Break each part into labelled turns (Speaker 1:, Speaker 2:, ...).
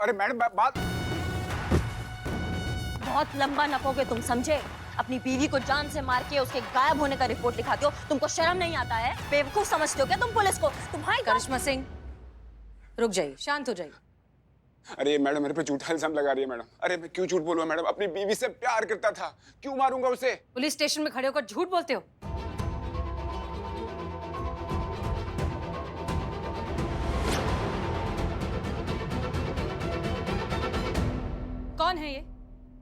Speaker 1: अरे मैडम बात।
Speaker 2: बहुत लंबा नपोगे तुम, समझे? अपनी बीवी को जान से मार के उसके गायब होने का रिपोर्ट लिखाते हो। तुमको शर्म नहीं आता है? बेवकूफ समझते हो क्या तुम पुलिस को? तुम्हारी
Speaker 3: करिश्मा सिंह, रुक जाइए, शांत हो जाइए।
Speaker 1: अरे मैडम मेरे पे झूठा इल्जाम लगा रही है मैडम। अरे मैं क्यों झूठ बोलूं मैडम? अपनी बीवी से प्यार करता था, क्यों मारूंगा उसे?
Speaker 3: पुलिस स्टेशन में खड़े होकर झूठ बोलते हो। कौन है ये?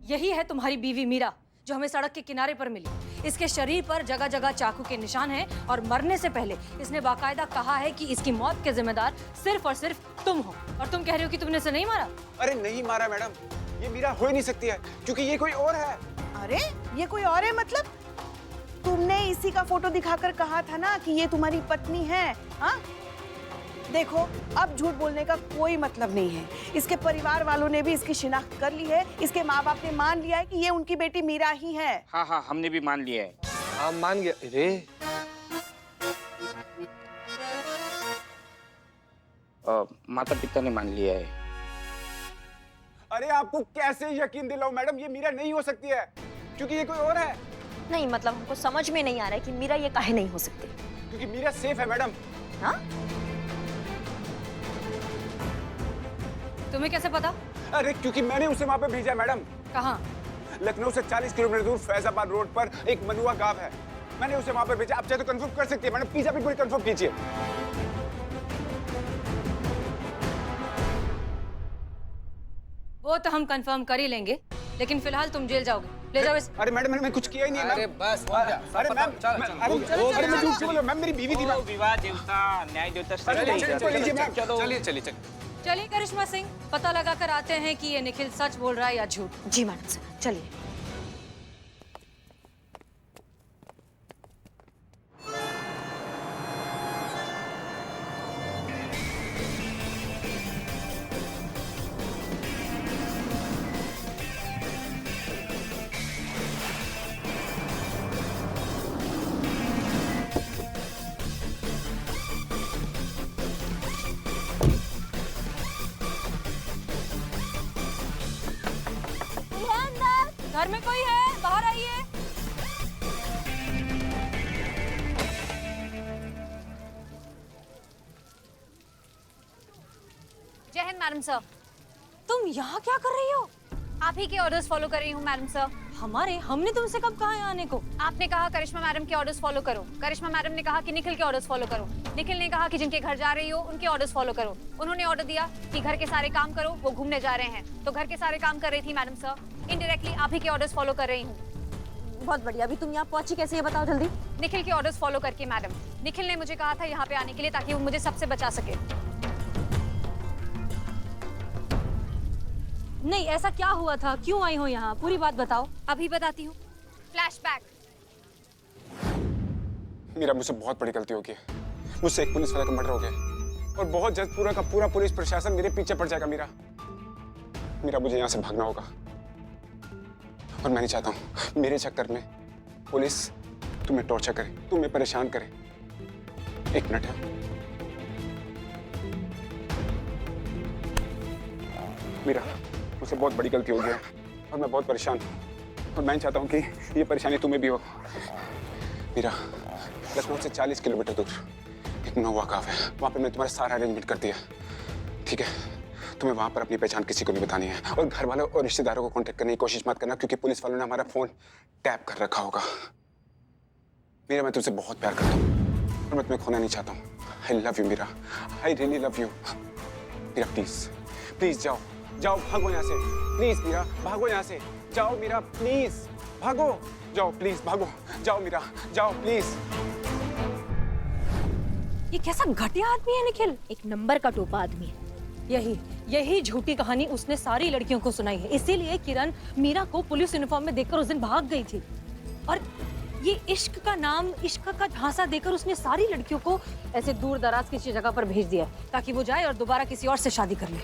Speaker 3: यही है तुम्हारी बीवी मीरा, जो हमें सड़क के किनारे पर मिली। इसके शरीर पर जगह जगह चाकू के निशान हैं और मरने से पहले इसने बाकायदा कहा है कि इसकी मौत के जिम्मेदार सिर्फ और सिर्फ तुम हो। और तुम कह रहे हो कि तुमने इसे नहीं मारा?
Speaker 1: अरे नहीं मारा मैडम, ये मीरा हो ही नहीं सकती है क्योंकि ये कोई और है।
Speaker 4: अरे ये कोई और है मतलब? तुमने इसी का फोटो दिखाकर कहा था ना कि ये तुम्हारी पत्नी है। हाँ देखो, अब झूठ बोलने का कोई मतलब नहीं है। इसके परिवार वालों ने भी इसकी शिनाख्त कर ली है। इसके माँ बाप ने मान लिया है कि ये उनकी बेटी मीरा ही है।
Speaker 5: हाँ हाँ, हमने भी मान लिया है।
Speaker 6: हाँ मान गया। अरे
Speaker 5: माता पिता ने मान लिया है।
Speaker 1: अरे आपको कैसे यकीन दिलाऊं मैडम, ये मीरा नहीं हो सकती है क्योंकि ये कोई और है।
Speaker 2: नहीं मतलब हमको समझ में नहीं आ रहा है कि मीरा ये काहे नहीं हो सकती।
Speaker 1: क्योंकि मीरा सेफ है मैडम।
Speaker 2: हाँ?
Speaker 3: तुम्हें कैसे पता?
Speaker 1: अरे क्योंकि मैंने उसे वहां पे भेजा है मैडम।
Speaker 3: कहाँ?
Speaker 1: लखनऊ से 40 किलोमीटर दूर फैजाबाद रोड पर एक मनुआ गांव है। मैंने उसे वहां पर भेजा। आप चाहे तो कंफर्म कर सकती है मैडम, प्लीज अभी पूरी कंफर्म कीजिए।
Speaker 3: वो तो हम कंफर्म कर ही लेंगे, लेकिन फिलहाल तुम जेल जाओगे। ले जाओ इसे।
Speaker 1: अरे मैडम मैंने कुछ किया ही नहीं है।
Speaker 6: अरे बस हो गया।
Speaker 1: अरे मैम, अरे मैं झूठ क्यों बोल रहा हूं? मैम मेरी बीवी थी मैम।
Speaker 5: विवाह देवता, न्याय देवता
Speaker 3: चलिए करिश्मा सिंह, पता लगाकर आते हैं कि ये निखिल सच बोल रहा है या झूठ।
Speaker 2: जी मैडम सर, चलिए।
Speaker 3: घर में कोई है? बाहर आइए।
Speaker 7: जय हिंद मैडम सर।
Speaker 3: तुम यहाँ क्या कर रही हो?
Speaker 7: आप ही के ऑर्डर्स फॉलो कर रही हूँ मैडम सर।
Speaker 3: हमारे? हमने तुमसे कब कहा है आने को?
Speaker 7: आपने कहा करिश्मा मैडम के ऑर्डर्स फॉलो करो। करिश्मा मैडम ने कहा कि निखिल के ऑर्डर्स फॉलो करो। निखिल ने कहा कि जिनके घर जा रही हो उनके ऑर्डर्स फॉलो करो। उन्होंने ऑर्डर दिया कि घर के सारे काम करो, वो घूमने जा रहे हैं तो घर के सारे काम कर रही थी मैडम सर। इनडायरेक्टली आप ही के ऑर्डर्स फॉलो कर रही हूँ।
Speaker 2: बहुत बढ़िया। अभी तुम यहाँ पहुंची कैसे, ये बताओ जल्दी।
Speaker 7: निखिल के ऑर्डर्स फॉलो करके मैडम। निखिल ने मुझे कहा था यहाँ पे आने के लिए ताकि वो मुझे सबसे बचा सके।
Speaker 3: नहीं, ऐसा क्या हुआ था? क्यों आई हो यहाँ? पूरी बात बताओ।
Speaker 7: अभी बताती हूँ। फ्लैशबैक।
Speaker 1: मीरा मुझसे बहुत बड़ी गलती हो गई है। मुझसे एक पुलिस वाले का मर्डर हो गया और बहुत जल्द पूरा का पूरा पुलिस प्रशासन मेरे पीछे पड़ जाएगा। मीरा मुझे यहाँ से भागना होगा और मैं नहीं चाहता हूँ मेरे चक्कर में पुलिस तुम्हें टॉर्चर करे, तुम्हें परेशान करे। एक मिनट है मीरा, मुझसे बहुत बड़ी गलती हो गई है और मैं बहुत परेशान हूँ और मैं नहीं चाहता हूँ कि ये परेशानी तुम्हें भी हो। मीरा, लखनऊ से 40 किलोमीटर दूर एक मनुआ गाँव है, वहाँ पे मैं तुम्हारा सारा अरेंजमेंट कर दिया। ठीक है, तुम्हें वहाँ पर अपनी पहचान किसी को नहीं बतानी है और घर वालों और रिश्तेदारों को कांटेक्ट करने की कोशिश मत करना क्योंकि पुलिस वालों ने हमारा फोन टैप कर रखा होगा। मीरा, मैं तुमसे बहुत प्यार करता हूँ और मैं तुम्हें खोना नहीं चाहता हूँ। I love you Meera, I really love you. Meera please please जाओ जाओ, भागो यहाँ से प्लीज। मीरा भागो यहाँ से, जाओ मीरा प्लीज, भागो, जाओ प्लीज, भागो, जाओ मीरा, जाओ प्लीज।
Speaker 3: ये कैसा घटिया आदमी है निखिल?
Speaker 2: एक नंबर का टोपा आदमी है।
Speaker 3: यही झूठी कहानी उसने सारी लड़कियों को सुनाई है। इसीलिए किरण मीरा को पुलिस यूनिफॉर्म में देखकर उस दिन भाग गई थी। और ये इश्क का नाम, इश्क का झांसा देकर उसने सारी लड़कियों को ऐसे दूर दराज किसी जगह पर भेज दिया ताकि वो जाए और दोबारा किसी और से शादी कर ले।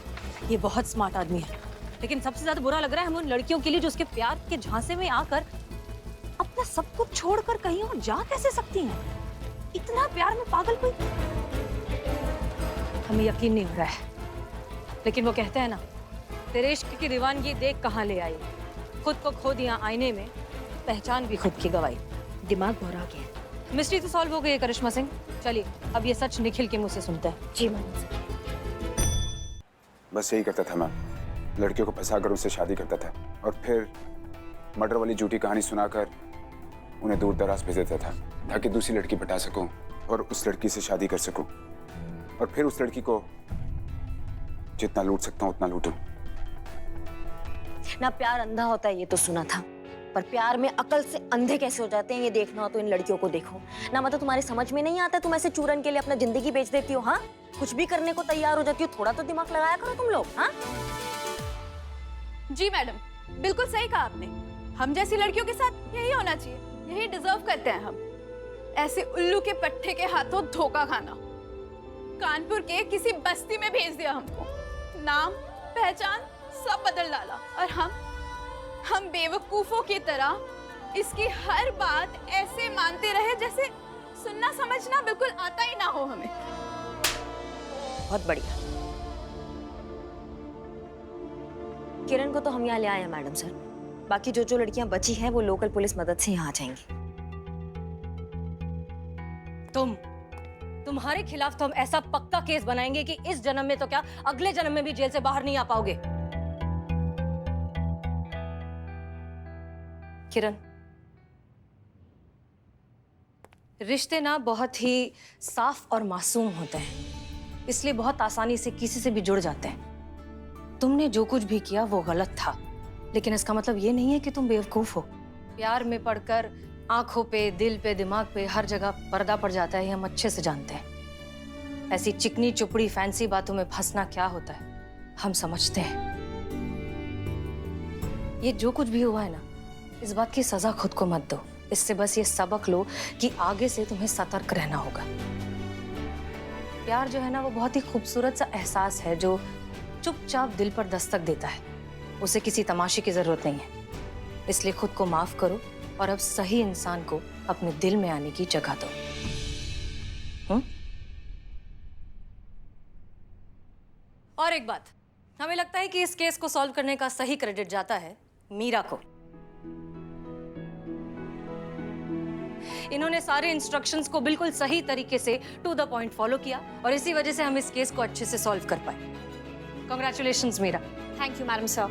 Speaker 3: ये बहुत स्मार्ट आदमी है, लेकिन सबसे ज्यादा बुरा लग रहा है हम उन लड़कियों के लिए जो उसके प्यार के झांसे में आकर अपना सब कुछ छोड़कर कहीं और जा कैसे सकती हैं? इतना प्यार में पागल कोई? हमें यकीन नहीं हो रहा है, लेकिन वो कहते हैं ना, तेरे इश्क की दीवानगी देख कहाँ ले आई। खुद को खो दिया आईने में, पहचान भी खुद की गवाई। दिमाग भरा गया। मिस्ट्री तो सॉल्व हो गई है करिश्मा सिंह। चलिए अब ये सच निखिल के मुंह से सुनते हैं।
Speaker 2: जी मैडम सर।
Speaker 1: बस यही करता था मैं, लड़कियों को फंसाकर उनसे शादी करता था और फिर मर्डर वाली झूठी कहानी सुनाकर उन्हें दूर दराज भेज देता था ताकि दूसरी लड़की पटा सकूं और उस लड़की से शादी कर सकूं और फिर उस लड़की को जितना लूट सकता हूं उतना लूटूं।
Speaker 2: ना प्यार अंधा होता है ये तो सुना था, पर प्यार में अकल से अंधे कैसे हो जाते हैं ये देखना हो तो इन लड़कियों को देखो ना। मतलब तुम्हारे समझ में नहीं आता, तुम ऐसे चूरन के लिए अपना जिंदगी बेच देती हो। हाँ, कुछ भी करने को तैयार हो जाती हो। थोड़ा तो दिमाग लगाया करो तुम लोग। हाँ
Speaker 8: जी मैडम, बिल्कुल सही कहा आपने। हम जैसी लड़कियों के साथ यही होना चाहिए, यही डिजर्व करते हैं हम। ऐसे उल्लू के पट्टे के हाथों धोखा खाना। कानपुर के किसी बस्ती में भेज दिया हमको, नाम पहचान सब बदल डाला और हम बेवकूफों की तरह इसकी हर बात ऐसे मानते रहे जैसे सुनना समझना बिल्कुल आता ही ना हो हमें।
Speaker 2: बहुत बढ़िया। किरण को तो हम यहाँ ले आए हैं मैडम सर। बाकी जो लड़कियां बची हैं वो लोकल पुलिस मदद से यहाँ आ जाएंगी।
Speaker 3: तुम्हारे खिलाफ तो हम ऐसा पक्का केस बनाएंगे कि इस जन्म में तो क्या अगले जन्म में भी जेल से बाहर नहीं आ पाओगे। किरण, रिश्ते ना बहुत ही साफ और मासूम होते हैं, इसलिए बहुत आसानी से किसी से भी जुड़ जाते हैं। तुमने जो कुछ भी किया वो गलत था, लेकिन इसका मतलब ये नहीं है कि तुम बेवकूफ हो। प्यार में पड़कर आंखों पे, दिल पे, दिमाग पे हर जगह पर्दा पड़ जाता है, ये हम अच्छे से जानते हैं। ऐसी चिकनी चुपड़ी फैंसी बातों में फंसना क्या होता है हम समझते हैं। ये जो कुछ भी हुआ है ना, इस बात की सजा खुद को मत दो। इससे बस ये सबक लो कि आगे से तुम्हें सतर्क रहना होगा। प्यार जो है ना वो बहुत ही खूबसूरत सा एहसास है जो चुपचाप दिल पर दस्तक देता है। उसे किसी तमाशे की जरूरत नहीं है। इसलिए खुद को माफ करो और अब सही इंसान को अपने दिल में आने की जगह दो। और एक बात, हमें लगता है कि इस केस को सॉल्व करने का सही क्रेडिट जाता है मीरा को। इन्होंने सारे इंस्ट्रक्शंस को बिल्कुल सही तरीके से टू द पॉइंट फॉलो किया और इसी वजह से हम इस केस को अच्छे से सॉल्व कर पाए। Congratulations Meera.
Speaker 7: Thank you madam sir.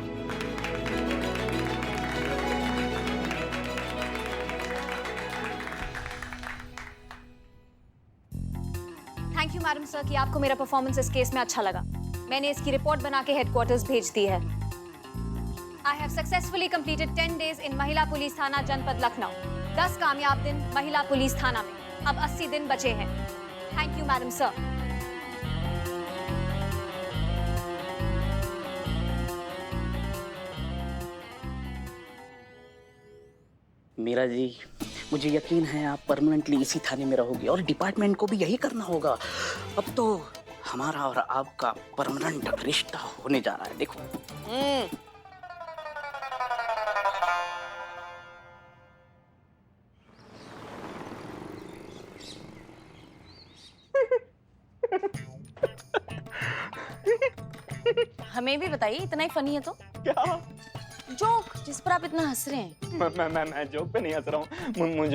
Speaker 7: Thank you madam sir कि आपको मेरा परफॉर्मेंस इस केस में अच्छा लगा। मैंने इसकी रिपोर्ट बना के हेडक्वार्टर्स भेज दी है। I have successfully completed 10 days in महिला पुलिस थाना जनपद लखनऊ। 10 कामयाब दिन महिला पुलिस थाना में। अब 80 दिन बचे हैं। Thank you madam sir.
Speaker 9: Meera ji, मुझे यकीन है आप परमानेंटली इसी थाने में रहोगे और डिपार्टमेंट को भी यही करना होगा। अब तो हमारा और आपका परमानेंट रिश्ता होने जा रहा है। देखो
Speaker 8: हमें भी बताइए, इतना ही फनी है तो
Speaker 6: क्या?
Speaker 8: जोक जिस पर आप इतना हंस रहे हैं।
Speaker 6: मैं जोक पे नहीं हंस रहा हूँ।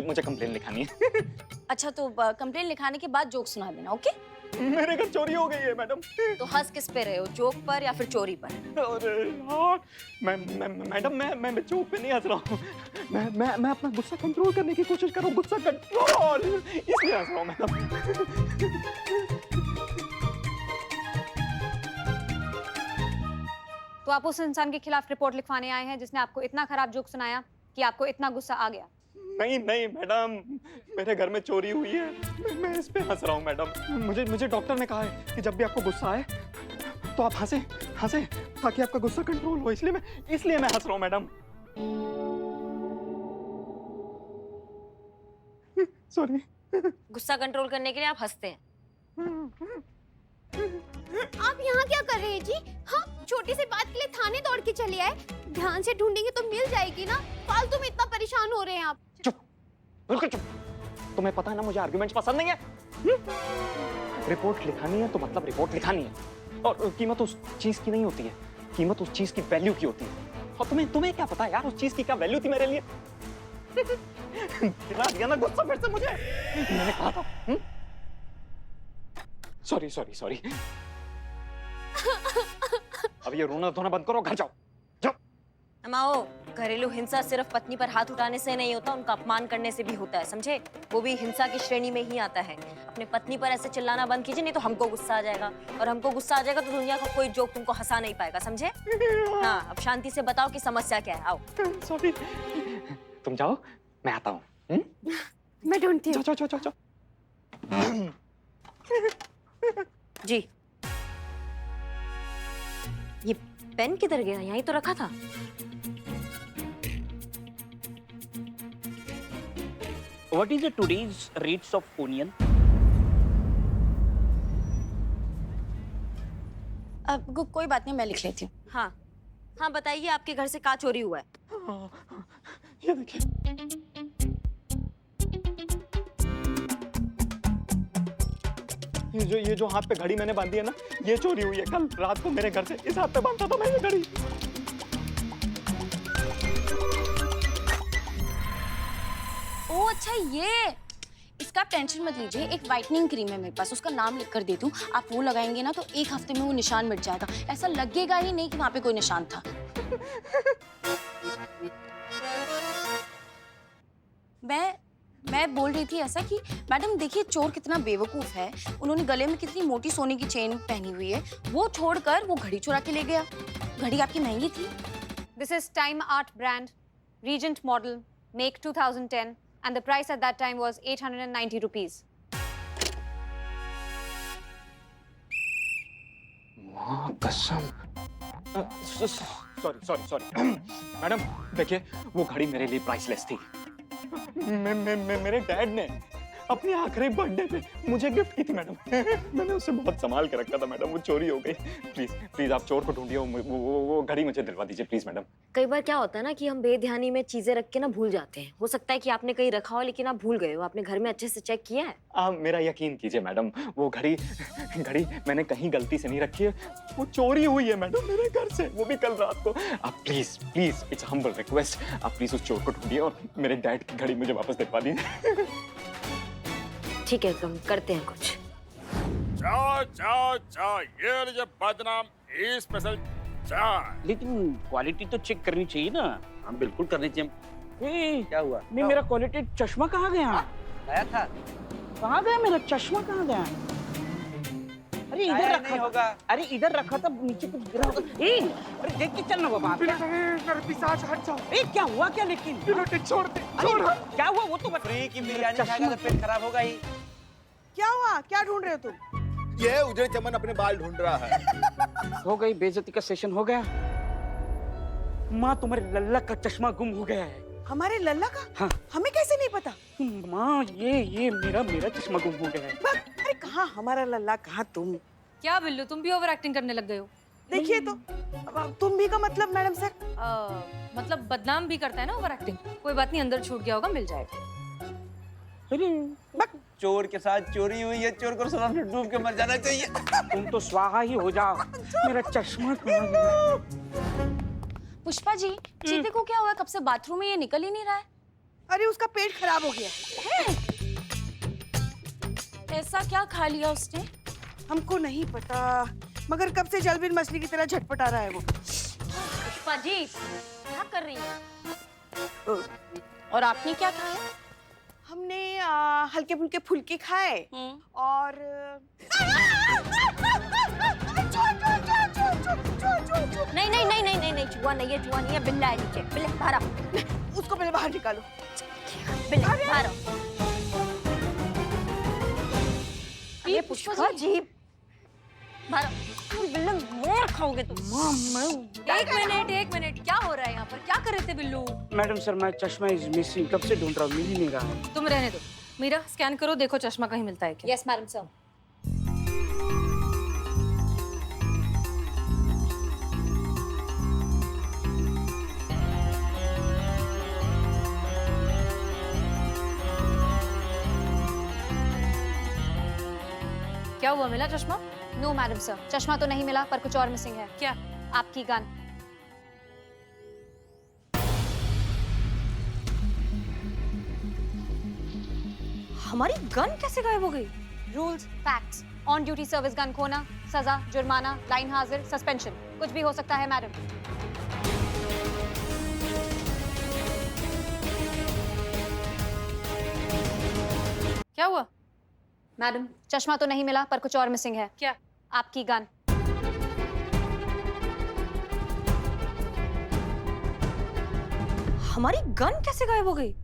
Speaker 6: मुझे कंप्लेन लिखानी है।
Speaker 8: अच्छा तो कंप्लेन लिखाने के बाद जोक सुना देना, ओके?
Speaker 6: मेरे घर चोरी हो गई है मैडम।
Speaker 8: तो हंस किस पे रहे हो, जोक पर या फिर चोरी पर?
Speaker 6: अरे यार, मैडम मैं जोक पे नहीं हंस रहा हूँ। मैं अपना गुस्सा कंट्रोल करने की कोशिश कर रहा हूँ। गुस्सा कंट्रोल, इसलिए हंस रहा हूँ मैडम।
Speaker 7: तो आप उस इंसान के खिलाफ रिपोर्ट लिखवाने आए हैं जिसने आपको इतना खराब जोक सुनाया कि आपको इतना गुस्सा आ गया?
Speaker 6: नहीं मैडम, मेरे घर में चोरी हुई है। मैं इस पे हंस रहा हूँ मैडम। मुझे डॉक्टर ने कहा है कि जब भी आपको गुस्सा आए तो आप हंसे ताकि आपका गुस्सा कंट्रोल हो। इसलिए मैं हंस रहा हूँ मैडम। सॉरी।
Speaker 2: गुस्सा कंट्रोल करने के लिए आप हंसते हैं।
Speaker 10: आप यहाँ क्या कर रहे हैं जी? हाँ, छोटी सी बात के लिए थाने दौड़ के चले आए। ध्यान से ढूंढेंगे तो मिल जाएगी ना। फालतू में इतना परेशान हो रहे हैं आप।
Speaker 6: चुप, बिल्कुल चुप। तुम्हें पता है ना मुझे आर्गुमेंट्स पसंद नहीं है। रिपोर्ट लिखानी है तो मतलब रिपोर्ट लिखानी है, और कीमत उस चीज की नहीं होती है कीमत उस चीज की वैल्यू की होती है। और तुम्हें क्या पता यार उस चीज की क्या वैल्यू थी मेरे लिए। दिला दिया ना गुस्सा फिर से मुझे। मैंने कहा था। सॉरी। अब ये रोना धोना बंद करो, घर जाओ।
Speaker 2: अमाओ, घरेलू हिंसा सिर्फ पत्नी पर हाथ उठाने से नहीं होता, उनका अपमान करने से भी होता है, समझे? वो भी हिंसा की श्रेणी में ही आता है। अपने पत्नी पर ऐसे चिल्लाना बंद कीजिए, नहीं तो हमको गुस्सा आ जाएगा, और हमको गुस्सा आ जाएगा तो दुनिया का कोई जोक तुमको हंसा नहीं पाएगा, समझे? हाँ, अब शांति से बताओ कि समस्या क्या है। आओ।
Speaker 6: सॉरी। तुम जाओ, मैं आता हूँ।
Speaker 10: मैं ढूंढती हूँ।
Speaker 6: जाओ।
Speaker 2: जी, ये पेन किधर गया? यहीं तो रखा था।
Speaker 9: What is the today's rates of onion?
Speaker 2: अब कोई बात नहीं, मैं लिख लेती हूँ। हाँ, बताइए आपके घर से क्या चोरी हुआ है?
Speaker 6: ये देखिए। ये जो हाथ पे घड़ी मैंने बांधी है ना, ये चोरी हुई है कल रात को मेरे घर से। इस हाथ पे बांधा था मैं ये घड़ी।
Speaker 8: ओ अच्छा, ये इसका आप टेंशन मत लीजिए। एक व्हाइटनिंग क्रीम है मेरे पास, उसका नाम लिख कर दे दूं, आप वो लगाएंगे ना तो 1 हफ्ते में वो निशान मिट जाएगा। ऐसा लगेगा ही नहीं कि वहां पे कोई निशान था। मैं बोल रही थी ऐसा कि मैडम देखिए चोर कितना बेवकूफ है, उन्होंने गले में कितनी मोटी सोने की चेन पहनी हुई है, वो छोड़कर वो घड़ी चुरा के ले गया। घड़ी आपकी महंगी थी।
Speaker 7: This is Time Art brand, Regent model, make 2010, and the price at that time was 890 rupees.
Speaker 6: माँ कसम। सॉरी। मैडम देखिए, वो घड़ी मेरे लिए प्राइसलेस थी। मेरे डैड ने अपने आखिरी बर्थडे पे मुझे गिफ्ट की थी मैडम। मैंने उसे बहुत संभाल के रखा था मैडम, वो चोरी हो गई। प्लीज आप चोर को ढूंढिए, वो घड़ी मुझे दिलवा दीजिए प्लीज मैडम।
Speaker 2: कई बार क्या होता है ना कि हम बेध्यानी में चीजें रख के ना भूल जाते हैं। हो सकता है कि आपने कहीं रखा हो लेकिन आप भूल गए हो। आपने घर में अच्छे से चेक किया है?
Speaker 6: आप मेरा यकीन कीजिए मैडम, वो घड़ी मैंने कहीं गलती से नहीं रखी है, वो चोरी हुई है मैडम मेरे घर से, वो भी कल रात को। आप प्लीज इट्स हम्बल रिक्वेस्ट, आप प्लीज उस चोर को ढूंढिए और मेरे डैड की घड़ी मुझे वापस दिलवा दीजिए।
Speaker 2: ठीक है, हम करते हैं कुछ।
Speaker 11: चाय ये लीजिए बदनाम स्पेशल चाय।
Speaker 9: लेकिन क्वालिटी तो चेक करनी चाहिए ना।
Speaker 5: हम बिल्कुल करनी चाहिए। क्या हुआ?
Speaker 9: नहीं, मेरा क्वालिटी चश्मा कहाँ गया?
Speaker 5: आया था।
Speaker 9: कहाँ गया मेरा चश्मा? कहाँ गया? अरे इधर रखा होगा। अरे इधर रखा था, नीचे कुछ गिरा होगा। अरे देख के चलना बाबा।
Speaker 6: पिशाच हट जाओ।
Speaker 9: क्या हुआ क्या? लेकिन
Speaker 6: छोड़ दे।
Speaker 9: क्या हुआ वो तो
Speaker 5: फ्री की बिरयानी खाएगा तो पेट खराब होगा ही।
Speaker 4: क्या हुआ? क्या ढूंढ रहे हो तुम?
Speaker 11: ये उजड़े चमन अपने बाल ढूंढ रहा है।
Speaker 9: हो गई बेइज्जती का सेशन हो गया। माँ, तुम्हारे लल्ला का चश्मा गुम हो गया है।
Speaker 4: हमारे लल्ला का?
Speaker 9: हाँ।
Speaker 4: हमें कैसे नहीं पता?
Speaker 9: माँ, ये मेरा चश्मा गुम हो गया है।
Speaker 4: अरे कहाँ हमारा लल्ला, कहाँ तुम?
Speaker 3: क्या बिल्लू, तुम भी ओवर एक्टिंग करने लग गए हो?
Speaker 4: देखिए तो, अब तुम भी का मतलब मैडम सर?
Speaker 3: मतलब बदनाम भी करता है ना ओवर एक्टिंग। कोई बात नहीं, अंदर छूट गया होगा, मिल जाएगा।
Speaker 5: चोर के साथ चोरी हुई है, चोर को समुद्र में डूब के मर जाना चाहिए।
Speaker 9: तुम तो स्वाहा ही हो जाओ। मेरा चश्मा कहाँ गया?
Speaker 8: पुष्पा जी, चीते को क्या हुआ? कब से बाथरूम में ये निकल ही नहीं रहा है।
Speaker 4: अरे उसका पेट खराब हो गया है।
Speaker 8: ऐसा क्या खा लिया उसने?
Speaker 4: हमको नहीं पता, मगर कब से जलबिन मछली की तरह झटपटा रहा है वो।
Speaker 2: पुष्पा जी, क्या कर रही हैं?
Speaker 8: और आपने क्या खाया?
Speaker 4: हमने हल्के फुल्के फुल्के खाए और
Speaker 2: नहीं, चूहा नहीं है, बिल्ला है नीचे। बिल्ला बाहर आओ।
Speaker 4: उसको पहले बाहर निकालो।
Speaker 2: बिल्ला बाहर आओ। ये पुष्पा जी, बाहर आओ। बिल्ला मोर खाओगे तुम।
Speaker 3: एक मिनट, क्या हो रहा है यहाँ पर? क्या कर रहे थे बिल्लू?
Speaker 9: मैडम सर, मैं चश्मा इज मिसिंग, कब से ढूंढ रहा हूँ, मिल ही नहीं रहा है।
Speaker 3: तुम रहने दो। मीरा, स्कैन करो, देखो चश्मा कहीं मिलता है क्या।
Speaker 7: Yes, madam, sir.
Speaker 3: क्या हुआ, मिला चश्मा?
Speaker 7: No, madam, sir. चश्मा तो नहीं मिला, पर कुछ और मिसिंग है।
Speaker 3: क्या?
Speaker 7: आपकी गन।
Speaker 3: हमारी गन कैसे गायब हो गई?
Speaker 7: Rules, facts, on duty service gun खोना, सजा, जुर्माना, लाइन हाजिर, सस्पेंशन, कुछ भी हो सकता है मैडम।
Speaker 8: क्या हुआ?
Speaker 7: मैडम, चश्मा तो नहीं मिला पर कुछ और मिसिंग है।
Speaker 8: क्या?
Speaker 7: आपकी गन।
Speaker 3: हमारी गन कैसे गायब हो गई?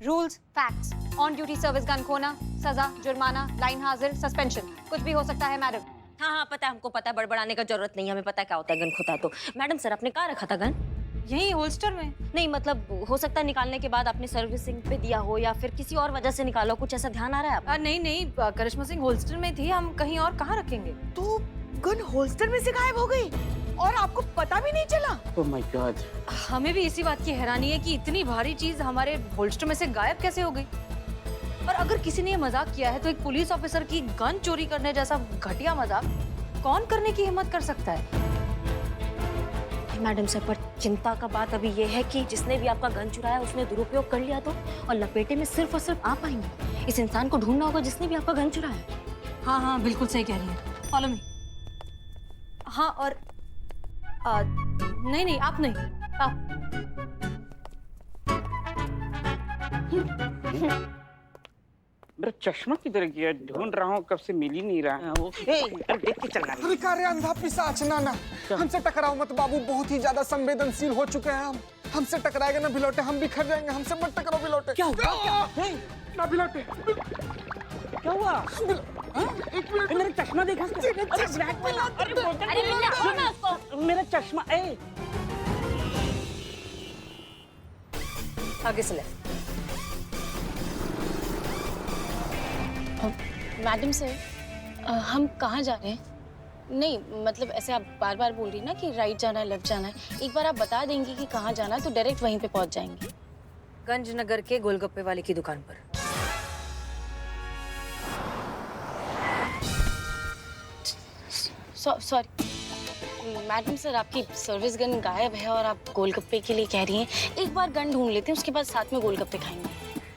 Speaker 7: Rules, facts, on duty service gun खोना, सजा, जुर्माना, लाइन हाजिर, सस्पेंशन, कुछ भी हो सकता है मैडम।
Speaker 2: हाँ हाँ पता है, हमको पता है, बड़बड़ाने का जरूरत नहीं है, हमें पता है क्या होता है गन खोता तो। मैडम सर, आपने कहाँ रखा था गन?
Speaker 3: यही होल्स्टर में।
Speaker 2: नहीं मतलब हो सकता है निकालने के बाद आपने सर्विसिंग पे दिया हो या फिर किसी और वजह से निकालो, कुछ ऐसा ध्यान आ रहा है आपको?
Speaker 3: नहीं नहीं, करिश्मा सिंह होल्स्टर में थी, हम कहीं और कहाँ रखेंगे?
Speaker 4: तो गन होल्स्टर में से गायब हो गई और आपको पता भी नहीं चला?
Speaker 9: Oh my God.
Speaker 3: हमें भी इसी बात की हैरानी है कि इतनी भारी चीज हमारे होल्स्टर में से गायब कैसे हो गई। और अगर किसी ने ये मजाक किया है तो एक पुलिस ऑफिसर की गन चोरी करने जैसा घटिया मजाक कौन करने की हिम्मत कर सकता है?
Speaker 2: मैडम सर, पर चिंता का बात अभी ये है कि जिसने भी आपका गन चुराया उसने दुरुपयोग कर लिया तो, और लपेटे में सिर्फ और सिर्फ आप आएंगे। इस इंसान को ढूंढना होगा जिसने भी आपका गन चुराया।
Speaker 3: हाँ हाँ बिल्कुल सही कह रही है, फॉलो मी। हाँ और नहीं नहीं, आप नहीं, आप।
Speaker 9: मेरा चश्मा किधर गया? ढूंढ रहा हूँ, कब से मिल ही नहीं रहा है वो। अरे देख के चलना।
Speaker 6: अरे का रे अंधा पिशाच, ना हमसे टकराओ मत बाबू, बहुत ही ज्यादा संवेदनशील हो चुके हैं हम। हमसे टकराएगा ना भिलौटे, हम बिखर जाएंगे। हमसे मत टकराओ भिलौटे।
Speaker 9: क्या हुआ?
Speaker 6: ना भिलौटे।
Speaker 9: क्या हुआ?
Speaker 6: एक मिनट,
Speaker 9: मेरा चश्मा देखा? मेरा चश्मा।
Speaker 3: आगे से लेफ्ट।
Speaker 12: मैडम सर, हम कहाँ जा रहे हैं? नहीं मतलब ऐसे आप बार बार बोल रही ना कि राइट जाना है, लेफ्ट जाना है। एक बार आप बता देंगी कि कहाँ जाना है तो डायरेक्ट वहीं पे पहुँच जाएंगे।
Speaker 3: गंजनगर के गोलगप्पे वाले की दुकान पर।
Speaker 12: सॉरी मैडम सर, आपकी सर्विस गन गायब है और आप गोलगप्पे के लिए कह रही हैं। एक बार गन ढूंढ लेते हैं, उसके बाद साथ में गोलगप्पे खाएंगे।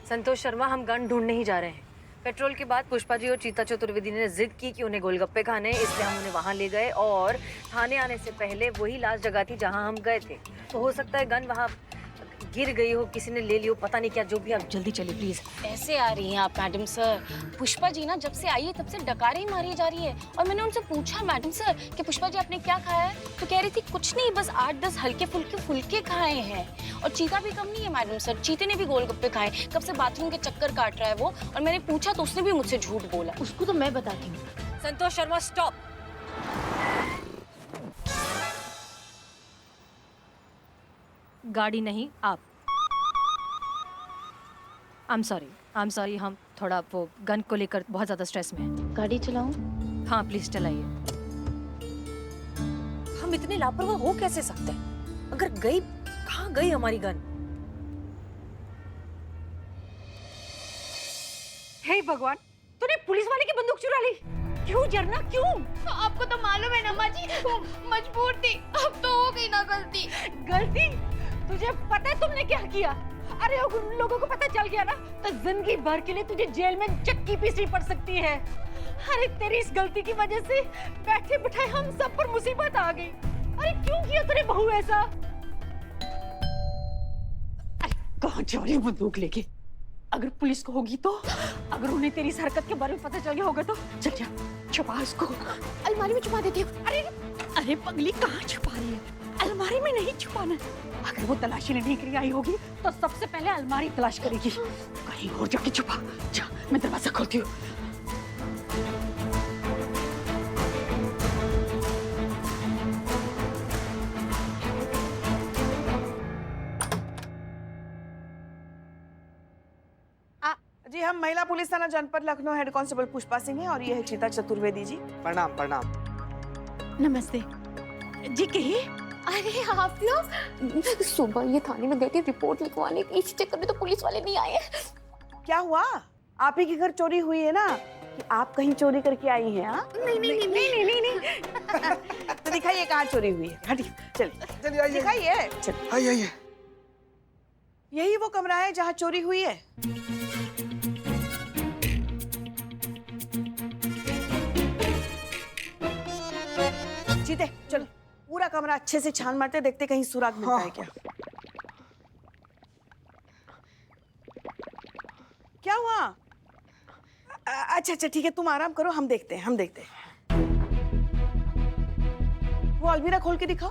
Speaker 3: संतोष शर्मा, हम गन ढूंढने ही जा रहे हैं। पेट्रोल के बाद पुष्पा जी और चीता चतुर्वेदी ने जिद की कि उन्हें गोलगप्पे खाने, इसलिए हम उन्हें वहां ले गए और थाने आने से पहले वही लास्ट जगह थी जहां हम गए थे। तो हो सकता है गन वहां गिर गई हो, किसी ने ले ली हो, पता नहीं क्या, जो भी। आप जल्दी चलिए प्लीज।
Speaker 12: ऐसे आ रही हैं आप मैडम सर? पुष्पा जी ना जब से आई है तब से डकारे ही मारी जा रही है। और मैंने उनसे पूछा मैडम सर कि पुष्पा जी आपने क्या खाया है, तो कह रही थी कुछ नहीं, बस 8-10 हल्के फुल्के फुल्के खाए हैं। और चीता भी कम नहीं है मैडम सर, चीते ने भी गोलगप्पे खाए। कब से बाथरूम के चक्कर काट रहा है वो, और मैंने पूछा तो उसने भी मुझसे झूठ बोला।
Speaker 3: उसको तो मैं बताती हूँ। संतोष शर्मा स्टॉप। गाड़ी नहीं, आप। आई एम सॉरी, हम थोड़ा वो गन को लेकर बहुत ज्यादा स्ट्रेस में हैं।
Speaker 12: गाड़ी चलाऊं?
Speaker 3: हाँ प्लीज चलाइए। हम इतने लापरवाह हो कैसे सकते हैं? अगर गई, कहाँ गई हमारी गन? हे भगवान, तूने पुलिस वाले की बंदूक चुरा ली। क्यों झरना, क्यों?
Speaker 10: आपको तो मालूम है ना माँ जी, वो मजबूर थी। अब तो हो गई ना गलती।
Speaker 3: गलती? तुझे पता है तुमने क्या किया? अरे उन लोगों को पता चल गया ना तो जिंदगी भर के लिए तुझे जेल में चक्की पीसनी पड़ सकती है। अरे तेरी इस गलती की वजह से बैठे बिठाए हम सब पर मुसीबत आ गई। अरे क्यों किया तूने बहू ऐसा? अरे कहाँ जा रही बंदूक लेके? अगर पुलिस को होगी तो, अगर उन्हें तेरी इस हरकत के बारे में पता चल गया होगा तो चल जा, छुपा इसको।
Speaker 10: अलमारी में छुपा देती हूँ।
Speaker 3: अरे पगली, कहाँ छुपा रही है? अलमारी में नहीं छुपाना। अगर वो तलाशी लेने के लिए आई होगी तो सबसे पहले अलमारी तलाश करेगी। कहीं और जाके छुपा। जा, मैं दरवाजा खोलती हूँ।
Speaker 4: जी, हम महिला पुलिस थाना जनपद लखनऊ हेड कांस्टेबल पुष्पा सिंह हैं और ये है चीता चतुर्वेदी जी।
Speaker 6: प्रणाम प्रणाम।
Speaker 3: नमस्ते जी। कहिए।
Speaker 10: अरे आप लोग, सुबह ये थाने में गए थे रिपोर्ट लिखवाने, इस चक्कर में तो पुलिस वाले नहीं आए।
Speaker 4: क्या हुआ? आप ही के घर चोरी हुई है ना, कि आप कहीं चोरी करके आई हैं? हाँ?
Speaker 10: नहीं।
Speaker 4: तो दिखाइए कहाँ चोरी हुई है। हटिए, चलिए
Speaker 1: चलिए आइए
Speaker 4: दिखाइए। चलिए,
Speaker 1: आइए आइए।
Speaker 4: यही वो कमरा है जहाँ चोरी हुई है। जीते, चलो पूरा कमरा अच्छे से छान मारते, देखते कहीं सुराग मिलता है क्या। क्या हुआ? अच्छा अच्छा ठीक है, तुम आराम करो, हम देखते हैं। वो अलमीरा खोल के दिखाओ।